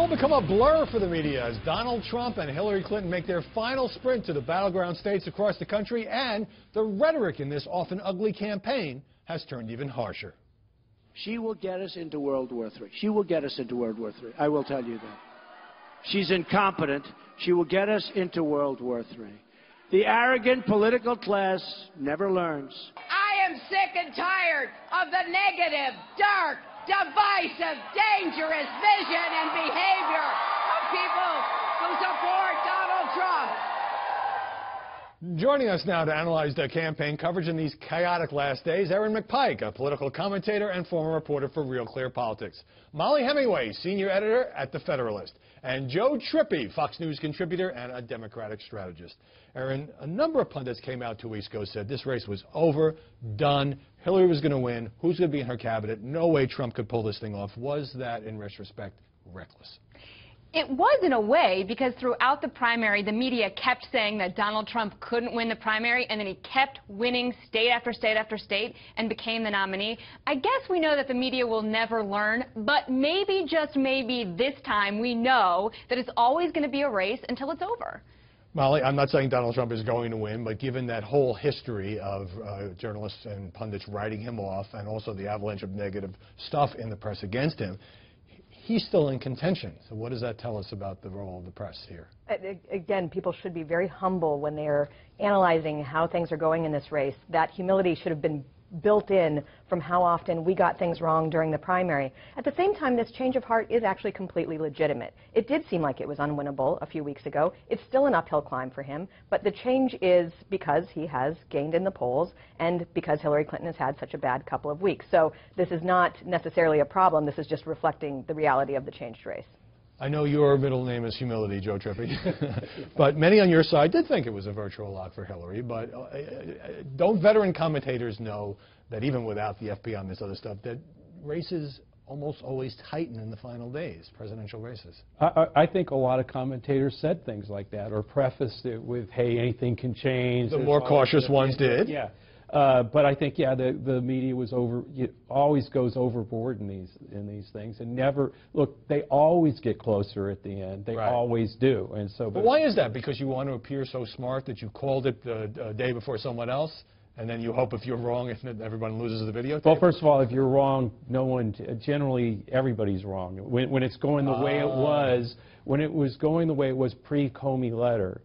all become a blur for the media as Donald Trump and Hillary Clinton make their final sprint to the battleground states across the country, and the rhetoric in this often ugly campaign has turned even harsher. She will get us into World War III. She will get us into World War III. I will tell you that. She's incompetent. She will get us into World War III. The arrogant political class never learns. I am sick and tired of the negative, dark, divisive, dangerous vision and behavior of people who support Donald Trump. Joining us now to analyze the campaign coverage in these chaotic last days, Erin McPike, a political commentator and former reporter for Real Clear Politics. Molly Hemingway, senior editor at The Federalist. And Joe Trippi, Fox News contributor and a Democratic strategist. Erin, a number of pundits came out 2 weeks ago, said this race was over, done, Hillary was going to win, who's going to be in her cabinet, no way Trump could pull this thing off. Was that, in retrospect, reckless? It was in a way, because throughout the primary, the media kept saying that Donald Trump couldn't win the primary, and then he kept winning state after state after state and became the nominee. I guess we know that the media will never learn, but maybe, just maybe, this time we know that it's always going to be a race until it's over. Molly, I'm not saying Donald Trump is going to win, but given that whole history of journalists and pundits writing him off and also the avalanche of negative stuff in the press against him, he's still in contention. So what does that tell us about the role of the press here? Again, people should be very humble when they're analyzing how things are going in this race. That humility should have been built in from how often we got things wrong during the primary. At the same time, this change of heart is actually completely legitimate. It did seem like it was unwinnable a few weeks ago. It's still an uphill climb for him, but the change is because he has gained in the polls and because Hillary Clinton has had such a bad couple of weeks. So this is not necessarily a problem. This is just reflecting the reality of the changed race. I know your middle name is Humility, Joe Trippi, but many on your side did think it was a virtual lock for Hillary. But don't veteran commentators know that even without the FBI and this other stuff, that races almost always tighten in the final days, presidential races? I think a lot of commentators said things like that or prefaced it with, hey, anything can change. The more cautious ones did. Yeah. But I think, yeah, the media was always goes overboard in these things, and never look. They always get closer at the end. They always do, and so. But why is that? Because you want to appear so smart that you called it the day before someone else, and then you hope if you're wrong, if everyone loses the videotape? Well, first of all, if you're wrong, no one. Generally, everybody's wrong. When it's going the way it was, when it was going the way it was pre-Comey letter.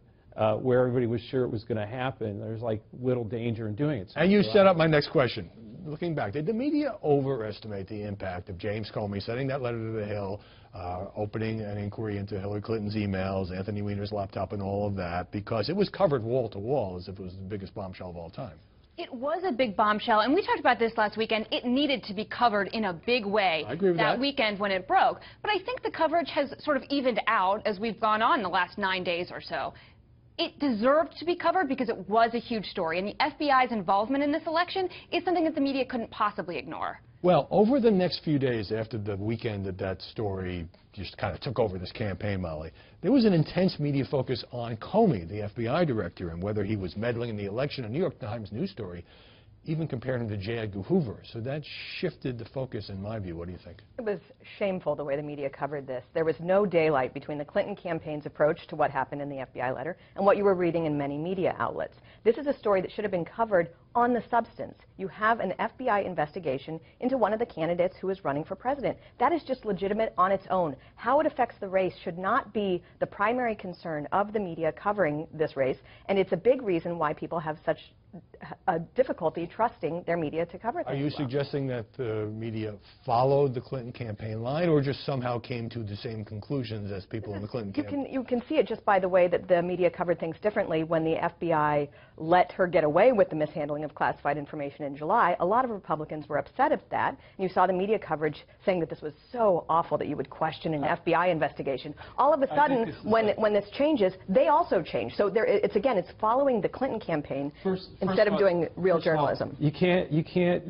Where everybody was sure it was going to happen, there's like little danger in doing it. So and you set up my next question. Looking back, did the media overestimate the impact of James Comey sending that letter to the Hill, opening an inquiry into Hillary Clinton's emails, Anthony Weiner's laptop, and all of that, because it was covered wall to wall as if it was the biggest bombshell of all time? It was a big bombshell, and we talked about this last weekend. It needed to be covered in a big way I agree with that weekend when it broke. But I think the coverage has sort of evened out as we've gone on the last 9 days or so. It deserved to be covered because it was a huge story, and the FBI's involvement in this election is something that the media couldn't possibly ignore. Well, over the next few days after the weekend that story just kind of took over this campaign, Molly, there was an intense media focus on Comey, the FBI director, and whether he was meddling in the election. A New York Times news story even compared him to J. Edgar Hoover. So that shifted the focus, in my view. What do you think? It was shameful the way the media covered this. There was no daylight between the Clinton campaign's approach to what happened in the FBI letter and what you were reading in many media outlets. This is a story that should have been covered on the substance. You have an FBI investigation into one of the candidates who is running for president. That is just legitimate on its own. How it affects the race should not be the primary concern of the media covering this race, and it's a big reason why people have such a difficulty trusting their media to cover things. Are you suggesting that the media followed the Clinton campaign line or just somehow came to the same conclusions as people in the Clinton campaign? You can see it just by the way that the media covered things differently. When the FBI let her get away with the mishandling of classified information in July, a lot of Republicans were upset at that. And you saw the media coverage saying that this was so awful that you would question an FBI investigation. All of a sudden, when this changes, they also change. So it's following the Clinton campaign instead of doing real journalism. You can't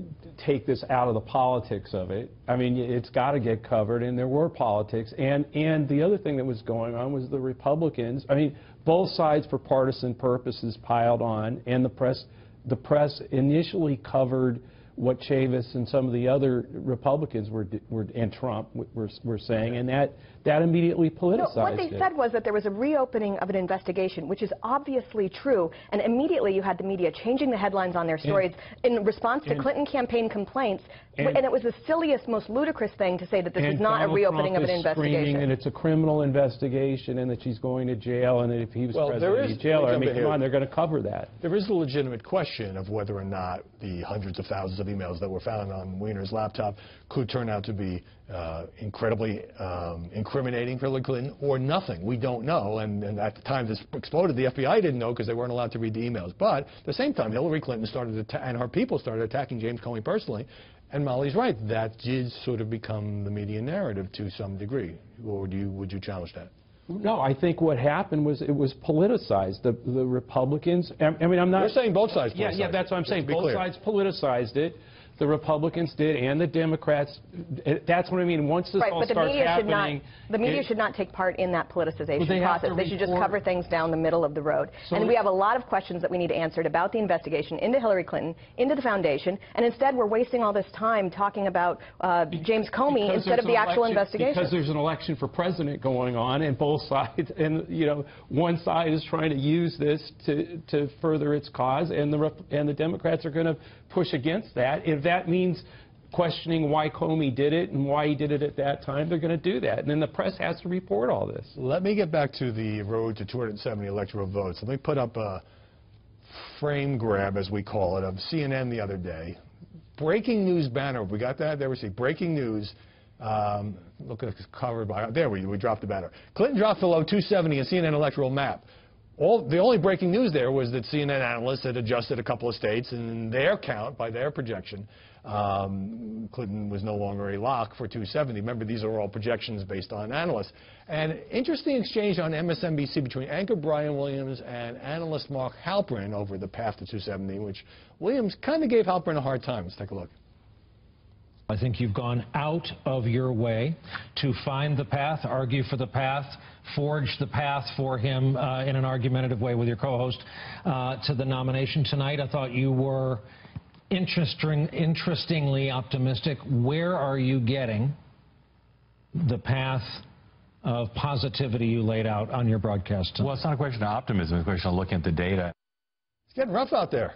take this out of the politics of it. I mean, it's got to get covered, and there were politics. And the other thing that was going on was the Republicans. I mean, both sides for partisan purposes piled on, and the press initially covered what Chavis and some of the other Republicans and Trump were saying, and that immediately politicized No, what they said was that there was a reopening of an investigation, which is obviously true, and immediately you had the media changing the headlines on their stories in response to Clinton campaign complaints, and it was the silliest, most ludicrous thing to say that this is not a reopening of an investigation. And it's a criminal investigation, and that she's going to jail, and that if he was president, he'd jail her. I mean, come on, they're going to cover that. There is a legitimate question of whether or not the hundreds of thousands of emails that were found on Weiner's laptop could turn out to be incredibly incriminating for Hillary Clinton or nothing. We don't know, and at the time this exploded, the FBI didn't know because they weren't allowed to read the emails. But at the same time, Hillary Clinton started and her people started attacking James Comey personally. And Molly's right, that did sort of become the media narrative to some degree. Or would you challenge that? No, I think what happened was it was politicized. The Republicans, I mean, I'm not... You're saying both sides politicized it. Yeah, that's what I'm saying. Both sides politicized it. The Republicans did, and the Democrats. That's what I mean. Once this all starts happening... The media should not take part in that politicization process. They should just cover things down the middle of the road. And we have a lot of questions that we need answered about the investigation into Hillary Clinton, into the foundation, and instead we're wasting all this time talking about James Comey instead of the actual investigation. Because there's an election for president going on, and both sides, and you know, one side is trying to use this to further its cause, and the Democrats are going to push against that. If that means questioning why Comey did it and why he did it at that time, they're going to do that. And then the press has to report all this. Let me get back to the road to 270 electoral votes. Let me put up a frame grab, as we call it, of CNN the other day. Breaking news banner. We got that? There we see. Breaking news. Look at it's covered by... There we dropped the banner. Clinton dropped below 270 in CNN electoral map. The only breaking news there was that CNN analysts had adjusted a couple of states, and in their count, by their projection, Clinton was no longer a lock for 270. Remember, these are all projections based on analysts. And interesting exchange on MSNBC between anchor Brian Williams and analyst Mark Halperin over the path to 270, which Williams kind of gave Halperin a hard time. Let's take a look. I think you've gone out of your way to find the path, argue for the path, forge the path for him in an argumentative way with your co-host to the nomination tonight. I thought you were interestingly optimistic. Where are you getting the path of positivity you laid out on your broadcast tonight? Well, it's not a question of optimism. It's a question of looking at the data. It's getting rough out there.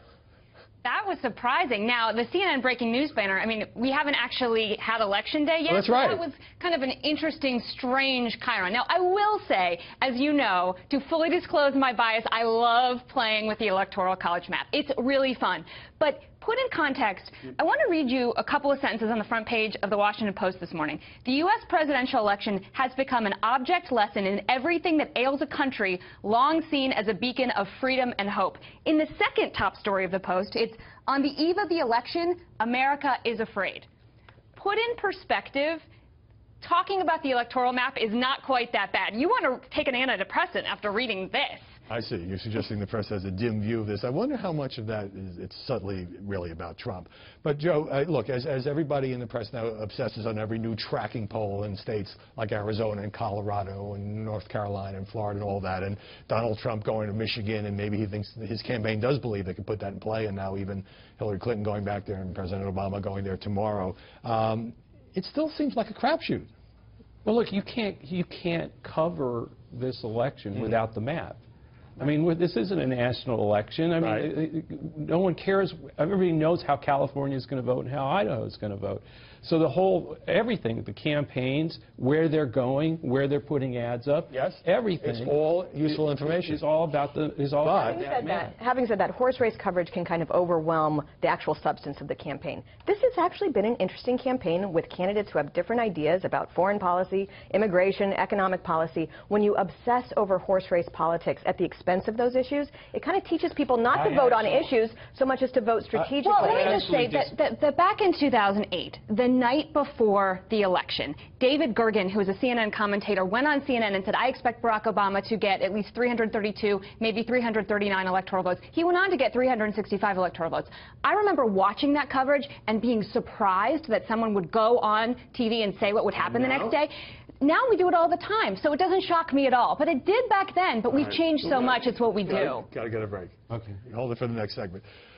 That was surprising. Now, the CNN breaking news banner, I mean, we haven't actually had Election Day yet. Oh, that's right. That was kind of an interesting, strange chyron. Now, I will say, as you know, to fully disclose my bias, I love playing with the Electoral College map. It's really fun. But put in context, I want to read you a couple of sentences on the front page of the Washington Post this morning. The U.S. presidential election has become an object lesson in everything that ails a country long seen as a beacon of freedom and hope. In the second top story of the Post, it's on the eve of the election, America is afraid. Put in perspective, talking about the electoral map is not quite that bad. You want to take an antidepressant after reading this. I see. You're suggesting the press has a dim view of this. I wonder how much of that is it's subtly really about Trump. But, Joe, look, as everybody in the press now obsesses on every new tracking poll in states like Arizona and Colorado and North Carolina and Florida and all that, and Donald Trump going to Michigan, and maybe he thinks his campaign does believe they can put that in play, and now even Hillary Clinton going back there and President Obama going there tomorrow, it still seems like a crapshoot. Well, look, you can't cover this election without the map. I mean, this isn't a national election. I mean, no one cares. Everybody knows how California is going to vote and how Idaho is going to vote. So everything, the campaigns, where they're going, where they're putting ads up, everything. It's all useful information. It's all about that map. Having said that, horse race coverage can kind of overwhelm the actual substance of the campaign. This has actually been an interesting campaign with candidates who have different ideas about foreign policy, immigration, economic policy. When you obsess over horse race politics at the expense of those issues, it kind of teaches people not to vote on issues so much as to vote strategically. Well, let me just say that back in 2008, the night before the election, David Gergen, who was a CNN commentator, went on CNN and said, I expect Barack Obama to get at least 332, maybe 339 electoral votes. He went on to get 365 electoral votes. I remember watching that coverage and being surprised that someone would go on TV and say what would happen the next day. Now we do it all the time, so it doesn't shock me at all. But it did back then, but we've changed so much, it's what we do. Got to get a break. Okay. Hold it for the next segment.